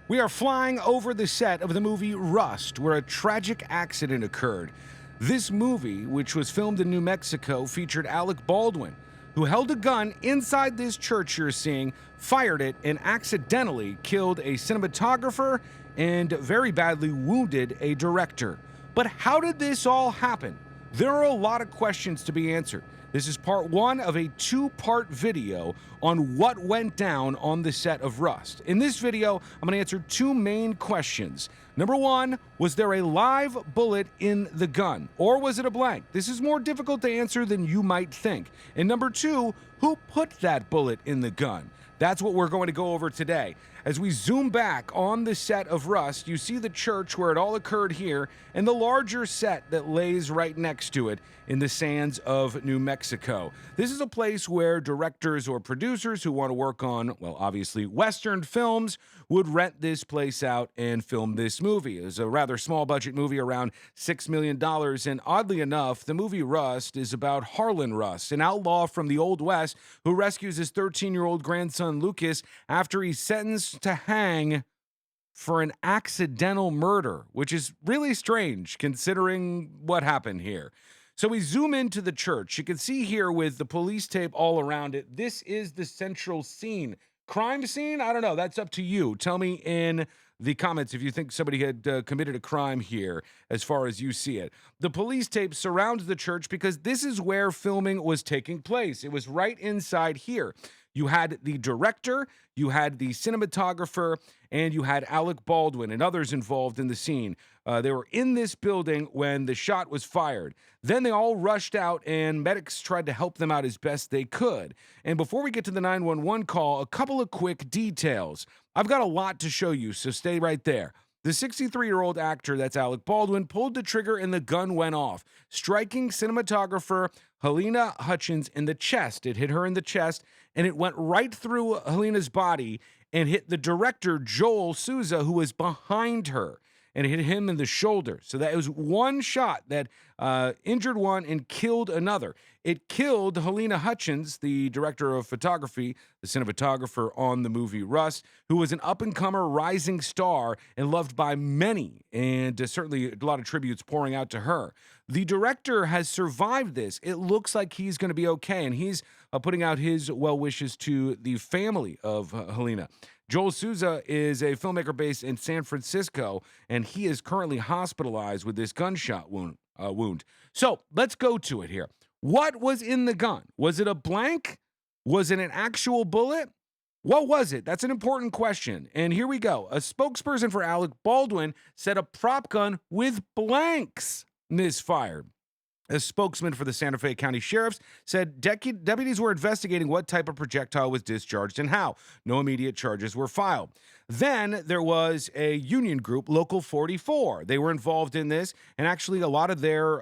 We are flying over the set of the movie Rust, where a tragic accident occurred. This movie, which was filmed in New Mexico, featured Alec Baldwin, who held a gun inside this church you're seeing, fired it, and accidentally killed a cinematographer and very badly wounded a director. But how did this all happen? There are a lot of questions to be answered. This is part one of a two-part video on what went down on the set of Rust. In this video, I'm going to answer two main questions. Number one, was there a live bullet in the gun, or was it a blank? This is more difficult to answer than you might think. And number two, who put that bullet in the gun? That's what we're going to go over today. As we zoom back on the set of Rust, you see the church where it all occurred here and the larger set that lays right next to it in the sands of New Mexico. This is a place where directors or producers who want to work on, well, obviously, Western films would rent this place out and film this movie. It was a rather small budget movie, around $6 million. And oddly enough, the movie Rust is about Harlan Rust, an outlaw from the Old West who rescues his 13-year-old grandson Lucas after he's sentenced to hang for an accidental murder, which is really strange considering what happened here. So we zoom into the church. You can see here with the police tape all around it, this is the central scene. Crime scene? I don't know. That's up to you. Tell me in the comments if you think somebody had committed a crime here as far as you see it. The police tape surrounds the church because this is where filming was taking place. It was right inside here. You had the director, you had the cinematographer, and you had Alec Baldwin and others involved in the scene. They were in this building when the shot was fired. Then they all rushed out, and medics tried to help them out as best they could. And before we get to the 911 call, a couple of quick details. I've got a lot to show you, so stay right there. The 63-year-old actor, that's Alec Baldwin, pulled the trigger and the gun went off, striking cinematographer Helena Hutchins in the chest. It hit her in the chest, and it went right through Helena's body and hit the director, Joel Souza, who was behind her, and it hit him in the shoulder. So that was one shot that injured one and killed another. It killed Helena Hutchins, the director of photography, the cinematographer on the movie Rust, who was an up-and-comer rising star and loved by many, and certainly a lot of tributes pouring out to her. The director has survived this. It looks like he's going to be okay, and he's putting out his well wishes to the family of Helena. Joel Souza is a filmmaker based in San Francisco, and he is currently hospitalized with this gunshot wound. So let's go to it here. What was in the gun? Was it a blank? Was it an actual bullet? What was it? That's an important question. And here we go. A spokesperson for Alec Baldwin said a prop gun with blanks misfired. A spokesman for the Santa Fe County Sheriff's said deputies were investigating what type of projectile was discharged and how. No immediate charges were filed. Then there was a union group, Local 44. They were involved in this, and actually a lot of their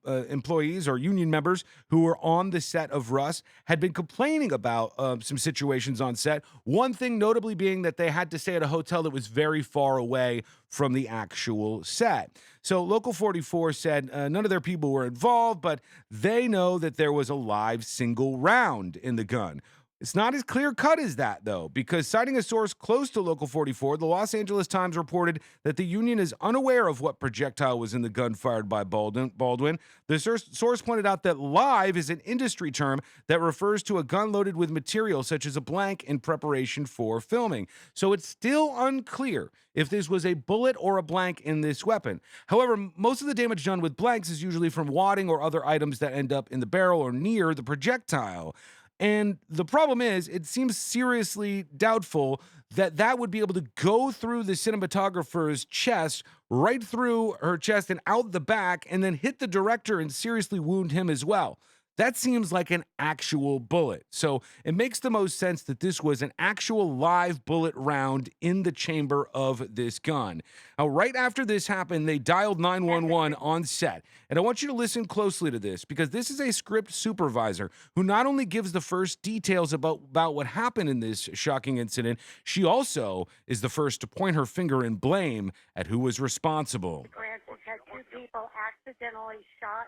employees or union members who were on the set of Rust had been complaining about some situations on set. One thing notably being that they had to stay at a hotel that was very far away from the actual set. So Local 44 said none of their people were involved, but they know that there was a live single round in the gun. It's not as clear-cut as that, though, because citing a source close to Local 44, the Los Angeles Times reported that the union is unaware of what projectile was in the gun fired by Baldwin. The source pointed out that live is an industry term that refers to a gun loaded with material such as a blank in preparation for filming. So it's still unclear if this was a bullet or a blank in this weapon. However, most of the damage done with blanks is usually from wadding or other items that end up in the barrel or near the projectile. And the problem is, it seems seriously doubtful that that would be able to go through the cinematographer's chest, right through her chest and out the back, and then hit the director and seriously wound him as well. That seems like an actual bullet. So it makes the most sense that this was an actual live bullet round in the chamber of this gun. Now, right after this happened, they dialed 911 on set. And I want you to listen closely to this because this is a script supervisor who not only gives the first details about what happened in this shocking incident, she also is the first to point her finger in blame at who was responsible. Francis had two people accidentally shot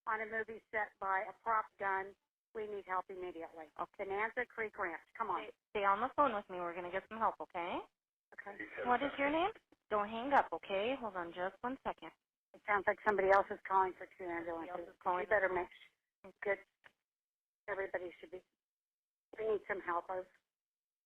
on a movie set by a prop gun. We need help immediately. Bonanza Creek Ranch. Come on. Stay on the phone with me. We're going to get some help, okay? Okay. What is your name? Don't hang up, okay? Hold on just 1 second. It sounds like somebody else is calling for 2 ambulances. Somebody else is calling. You better make good. Everybody should be. We need some help. Our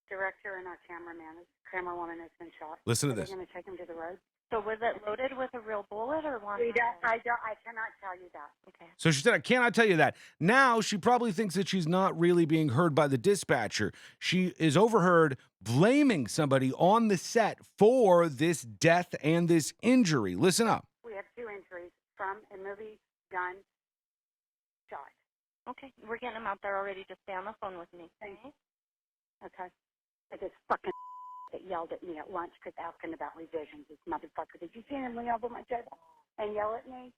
director and our camerawoman has been shot. Listen to Are this. they going to take him to the road? So was it loaded with a real bullet or one? I cannot tell you that. Okay. So she said, I cannot tell you that. Now she probably thinks that she's not really being heard by the dispatcher. She is overheard blaming somebody on the set for this death and this injury. Listen up. We have 2 injuries from a movie gun shot. Okay. We're getting them out there already. Just stay on the phone with me. Okay. Okay. I just fucking that yelled at me at lunch because asking about revisions. This motherfucker. Did you see him lean over my table and yell at me?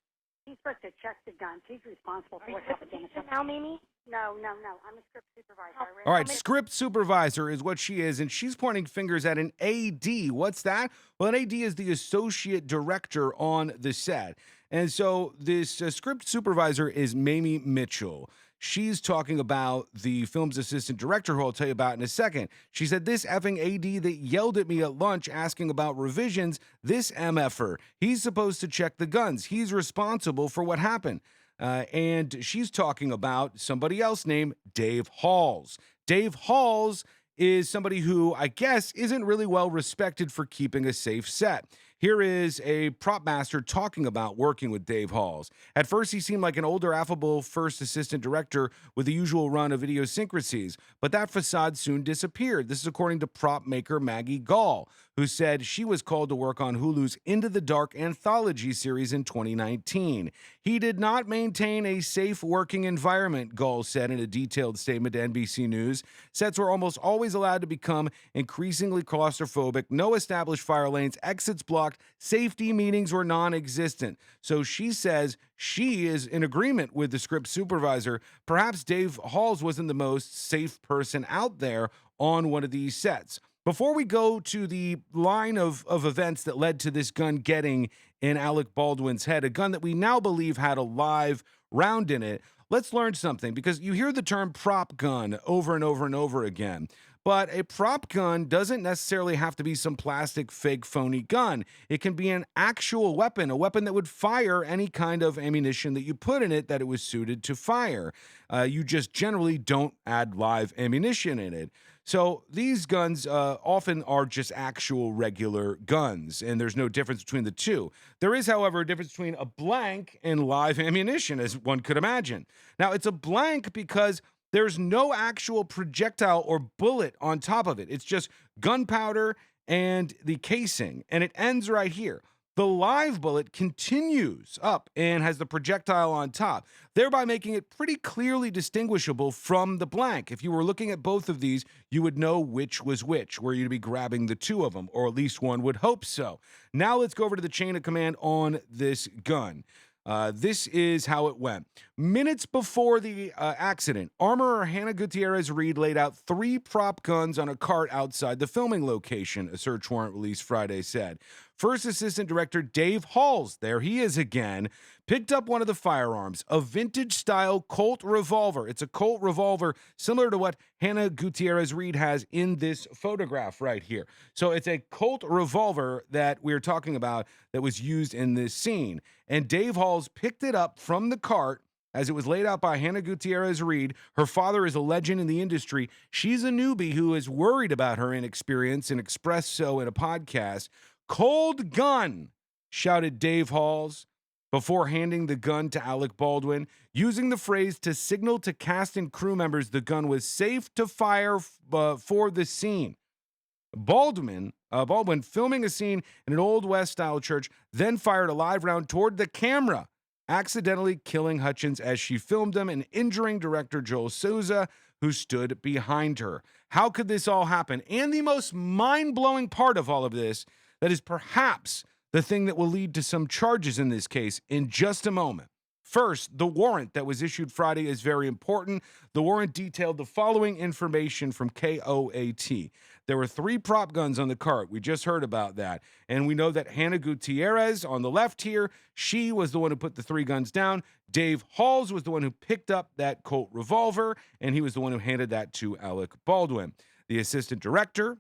He's supposed to check the guns. He's responsible for what happened in the company. Now, Mimi? No. I'm a script supervisor. All right, script supervisor is what she is, and she's pointing fingers at an AD. What's that? Well, an AD is the associate director on the set. And so this script supervisor is Mamie Mitchell. She's talking about the film's assistant director, who I'll tell you about in a second. She said, this effing AD that yelled at me at lunch asking about revisions, this MFer, he's supposed to check the guns. He's responsible for what happened. And she's talking about somebody else named Dave Halls. Dave Halls is somebody who I guess isn't really well respected for keeping a safe set. Here is a prop master talking about working with Dave Halls. At first, he seemed like an older, affable first assistant director with the usual run of idiosyncrasies, but that facade soon disappeared. This is according to prop maker Maggie Gall, who said she was called to work on Hulu's Into the Dark anthology series in 2019. He did not maintain a safe working environment, Gall said in a detailed statement to NBC News. Sets were almost always allowed to become increasingly claustrophobic, no established fire lanes, exits blocked, safety meetings were non-existent. So she says she is in agreement with the script supervisor. Perhaps Dave Halls wasn't the most safe person out there on one of these sets. Before we go to the line of events that led to this gun getting in Alec Baldwin's head, a gun that we now believe had a live round in it, let's learn something, because you hear the term prop gun over and over and over again. But a prop gun doesn't necessarily have to be some plastic, fake, phony gun. It can be an actual weapon, a weapon that would fire any kind of ammunition that you put in it that it was suited to fire. You just generally don't add live ammunition in it. So these guns often are just actual regular guns, and there's no difference between the two. There is, however, a difference between a blank and live ammunition, as one could imagine. Now, it's a blank because there's no actual projectile or bullet on top of it. It's just gunpowder and the casing, and it ends right here. The live bullet continues up and has the projectile on top, thereby making it pretty clearly distinguishable from the blank. If you were looking at both of these, you would know which was which, were you to be grabbing the two of them, or at least one would hope so. Now let's go over to the chain of command on this gun. This is how it went. Minutes before the accident, armorer Hannah Gutierrez Reed laid out 3 prop guns on a cart outside the filming location, a search warrant released Friday said. First Assistant Director Dave Halls, there he is again, picked up one of the firearms, a vintage-style Colt revolver. It's a Colt revolver similar to what Hannah Gutierrez Reed has in this photograph right here. So it's a Colt revolver that we're talking about that was used in this scene. And Dave Halls picked it up from the cart as it was laid out by Hannah Gutierrez Reed. Her father is a legend in the industry. She's a newbie who is worried about her inexperience and expressed so in a podcast. Cold gun, shouted Dave Halls before handing the gun to Alec Baldwin, using the phrase to signal to cast and crew members the gun was safe to fire for the scene. Baldwin, filming a scene in an Old West-style church, then fired a live round toward the camera, accidentally killing Hutchins as she filmed him and injuring director Joel Souza, who stood behind her. How could this all happen? And the most mind-blowing part of all of this, that is perhaps the thing that will lead to some charges in this case in just a moment. First, the warrant that was issued Friday is very important. The warrant detailed the following information from KOAT. There were 3 prop guns on the cart. We just heard about that. And we know that Hannah Gutierrez on the left here, she was the one who put the 3 guns down. Dave Halls was the one who picked up that Colt revolver, and he was the one who handed that to Alec Baldwin. The assistant director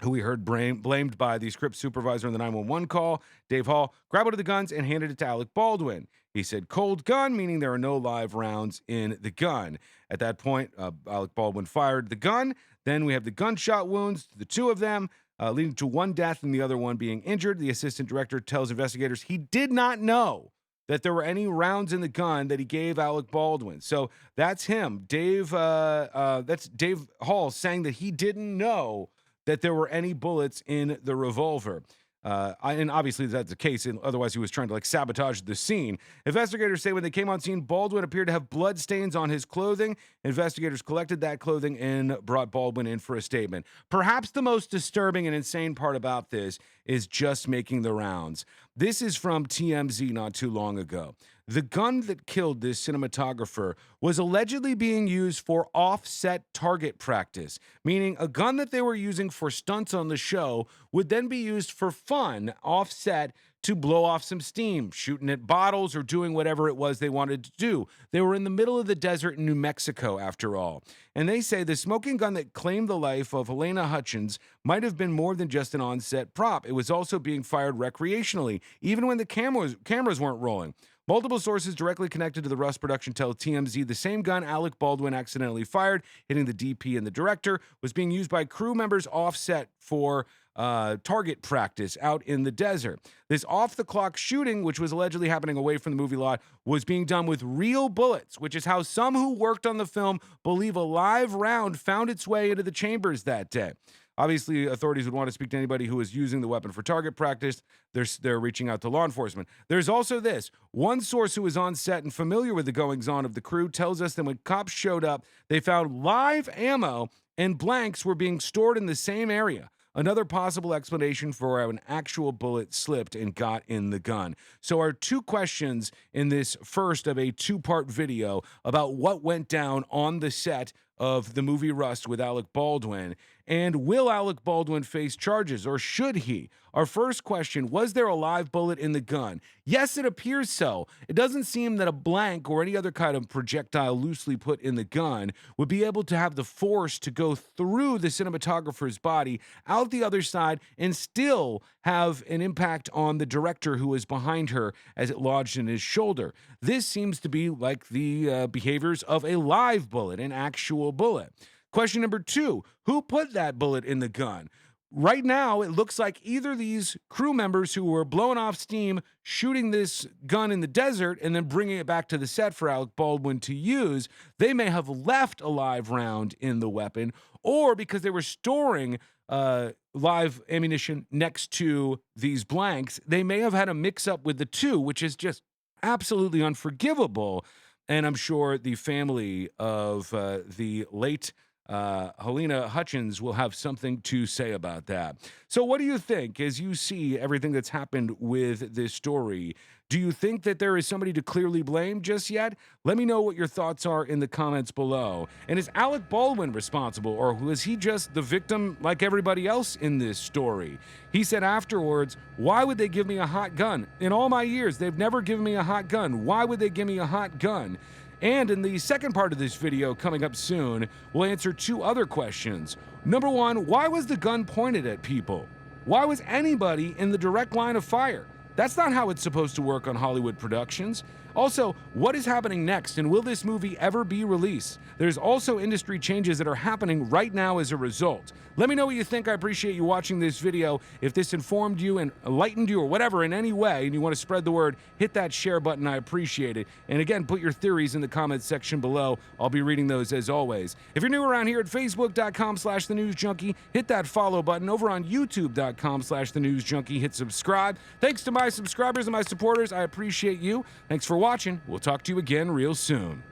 who we heard blamed by the script supervisor in the 911 call, Dave Hall, grabbed one of the guns and handed it to Alec Baldwin. He said, "Cold gun," meaning there are no live rounds in the gun. At that point, Alec Baldwin fired the gun. Then we have the gunshot wounds, the two of them, leading to one death and the other one being injured. The assistant director tells investigators he did not know that there were any rounds in the gun that he gave Alec Baldwin. So that's him. That's Dave Hall saying that he didn't know that there were any bullets in the revolver. And obviously that's the case, and otherwise he was trying to sabotage the scene. Investigators say when they came on scene, Baldwin appeared to have blood stains on his clothing. Investigators collected that clothing and brought Baldwin in for a statement. Perhaps the most disturbing and insane part about this is just making the rounds. This is from TMZ not too long ago. The gun that killed this cinematographer was allegedly being used for offset target practice, meaning a gun that they were using for stunts on the show would then be used for fun, offset, to blow off some steam, shooting at bottles or doing whatever it was they wanted to do. They were in the middle of the desert in New Mexico, after all. And they say the smoking gun that claimed the life of Helena Hutchins might have been more than just an on-set prop. It was also being fired recreationally, even when the cameras weren't rolling. Multiple sources directly connected to the Rust production tell TMZ the same gun Alec Baldwin accidentally fired, hitting the DP and the director, was being used by crew members offset for target practice out in the desert. This off-the-clock shooting, which was allegedly happening away from the movie lot, was being done with real bullets, which is how some who worked on the film believe a live round found its way into the chambers that day. Obviously, authorities would want to speak to anybody who was using the weapon for target practice. They're reaching out to law enforcement. There's also this. One source who was on set and familiar with the goings-on of the crew tells us that when cops showed up, they found live ammo and blanks were being stored in the same area. Another possible explanation for how an actual bullet slipped and got in the gun. So our two questions in this first of a two-part video about what went down on the set of the movie Rust with Alec Baldwin. And will Alec Baldwin face charges, or should he? Our first question, was there a live bullet in the gun? Yes, it appears so. It doesn't seem that a blank or any other kind of projectile loosely put in the gun would be able to have the force to go through the cinematographer's body out the other side and still have an impact on the director who was behind her as it lodged in his shoulder. This seems to be like the behaviors of a live bullet, an actual bullet. Question number two, who put that bullet in the gun? Right now, it looks like either these crew members who were blowing off steam, shooting this gun in the desert, and then bringing it back to the set for Alec Baldwin to use, they may have left a live round in the weapon, or because they were storing live ammunition next to these blanks, they may have had a mix-up with the two, which is just absolutely unforgivable. And I'm sure the family of the late Helena Hutchins will have something to say about that. So what do you think as you see everything that's happened with this story? Do you think that there is somebody to clearly blame just yet? Let me know what your thoughts are in the comments below. And is Alec Baldwin responsible, or was he just the victim like everybody else in this story? He said afterwards, "Why would they give me a hot gun? In all my years, they've never given me a hot gun. Why would they give me a hot gun?" And in the second part of this video coming up soon, we'll answer two other questions. Number one, why was the gun pointed at people? Why was anybody in the direct line of fire? That's not how it's supposed to work on Hollywood productions. Also, what is happening next, and will this movie ever be released? There's also industry changes that are happening right now as a result. Let me know what you think. I appreciate you watching this video. If this informed you and enlightened you or whatever in any way, and you want to spread the word, hit that share button. I appreciate it. And again, put your theories in the comments section below. I'll be reading those as always. If you're new around here at facebook.com/thenewsjunkie, hit that follow button. Over on youtube.com/thenewsjunkie, hit subscribe. Thanks to my subscribers and my supporters. I appreciate you. Thanks for watching. We'll talk to you again real soon.